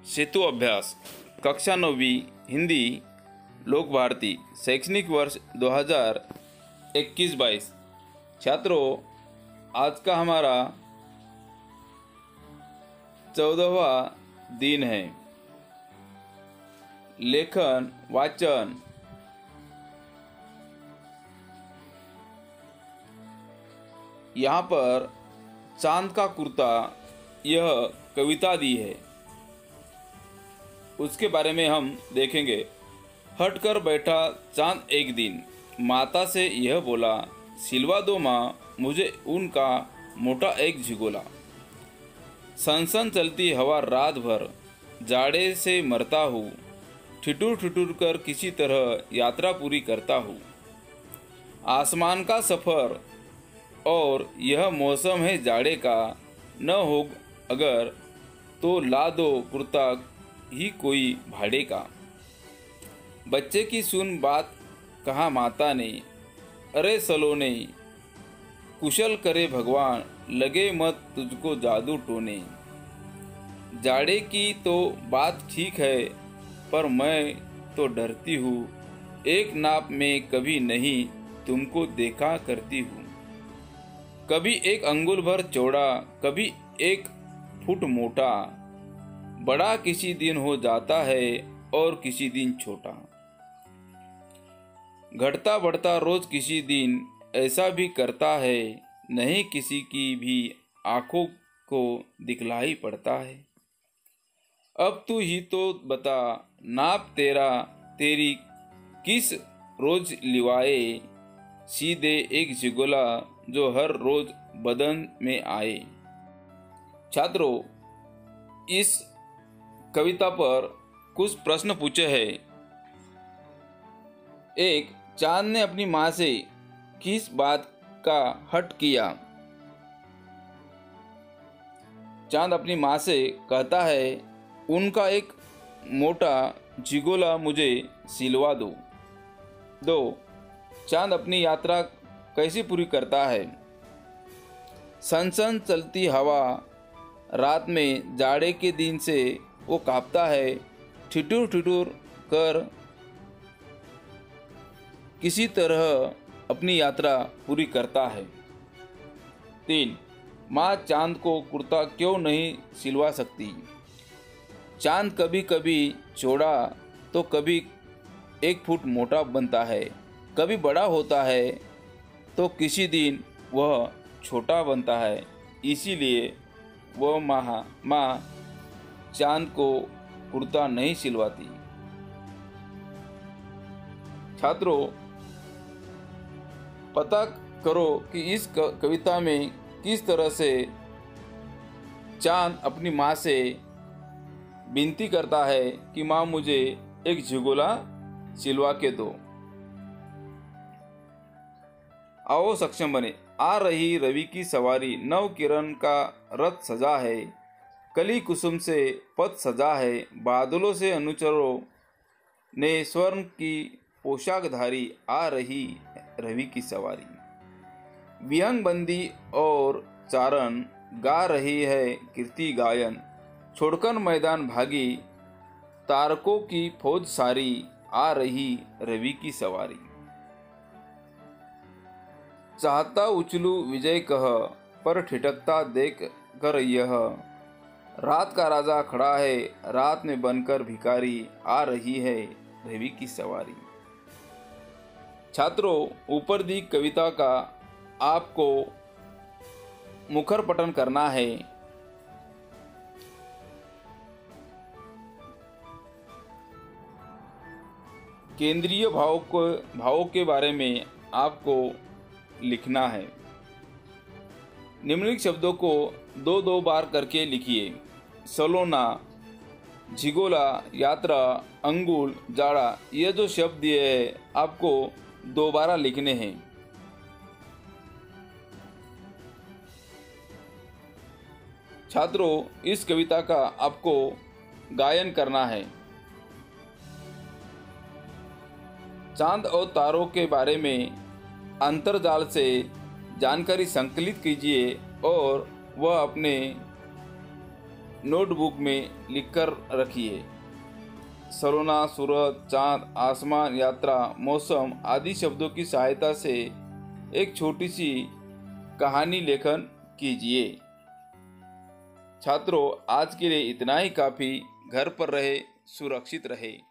सेतु अभ्यास कक्षा 9वीं हिंदी लोक भारती शैक्षणिक वर्ष 2021-22। छात्रों, आज का हमारा 14वां दिन है। लेखन वाचन। यहाँ पर चांद का कुर्ता यह कविता दी है, उसके बारे में हम देखेंगे। हट कर बैठा चांद एक दिन, माता से यह बोला, सिलवा दो माँ मुझे ऊन का मोटा एक झिगोला। सनसन चलती हवा रात भर, जाड़े से मरता हूँ, ठिठुर ठिठुर कर किसी तरह यात्रा पूरी करता हूँ। आसमान का सफ़र और यह मौसम है जाड़े का, न हो अगर तो ला दो कुर्ता ही कोई भाड़े का। बच्चे की सुन बात कहा माता ने, अरे सलोने कुशल करे भगवान, लगे मत तुझको जादू टोने। जाड़े की तो बात ठीक है, पर मैं तो डरती हूँ, एक नाप में कभी नहीं तुमको देखा करती हूँ। कभी एक अंगुल भर चौड़ा, कभी 1 फुट मोटा, बड़ा किसी दिन हो जाता है और किसी दिन छोटा। घटता बढ़ता रोज किसी दिन ऐसा भी करता है, नहीं किसी की भी आंखों को दिखलाई पड़ता है। अब तू ही तो बता, नाप तेरा तेरी किस रोज लिवाए, सीधे एक झिगोला जो हर रोज बदन में आए। छात्रों, इस कविता पर कुछ प्रश्न पूछे हैं। 1. चांद ने अपनी माँ से किस बात का हट किया? चांद अपनी माँ से कहता है, उनका एक मोटा झिगोला मुझे सिलवा दो। 2. चांद अपनी यात्रा कैसे पूरी करता है? सनसन चलती हवा रात में, जाड़े के दिन से वो कांपता है, ठिठुर ठिठुर कर किसी तरह अपनी यात्रा पूरी करता है। 3. माँ चांद को कुर्ता क्यों नहीं सिलवा सकती? चांद कभी कभी चौड़ा तो कभी 1 फुट मोटा बनता है, कभी बड़ा होता है तो किसी दिन वह छोटा बनता है, इसीलिए वह माँ चांद को कुर्ता नहीं सिलवाती। छात्रों, पता करो कि इस कविता में किस तरह से चांद अपनी माँ से विनती करता है कि माँ मुझे एक झिगोला सिलवा के दो। आओ सक्षम बने। आ रही रवि की सवारी, नव किरण का रथ सजा है, कली कुसुम से पथ सजा है, बादलों से अनुचरों ने स्वर्ण की पोशाक धारी, आ रही रवि की सवारी। विहंग बंदी और चारण गा रही है कीर्ति गायन, छोड़कर मैदान भागी तारकों की फौज सारी, आ रही रवि की सवारी। चाहता उछलू विजय कह, पर ठिठकता देख कर यह, रात का राजा खड़ा है, रात में बनकर भिखारी, आ रही है रवि की सवारी। छात्रों, ऊपर दी कविता का आपको मुखर पठन करना है। केंद्रीय भावों के बारे में आपको लिखना है। निम्नलिखित शब्दों को 2-2 बार करके लिखिए। सलोना, झिगोला, यात्रा, अंगुल, जाड़ा। ये जो शब्द दिए हैं आपको दोबारा लिखने हैं। छात्रों, इस कविता का आपको गायन करना है। चांद और तारों के बारे में अंतर्जाल से जानकारी संकलित कीजिए और वह अपने नोटबुक में लिखकर रखिए। सलोना, सूरज, चांद, आसमान, यात्रा, मौसम आदि शब्दों की सहायता से एक छोटी सी कहानी लेखन कीजिए। छात्रों, आज के लिए इतना ही काफ़ी। घर पर रहे, सुरक्षित रहे।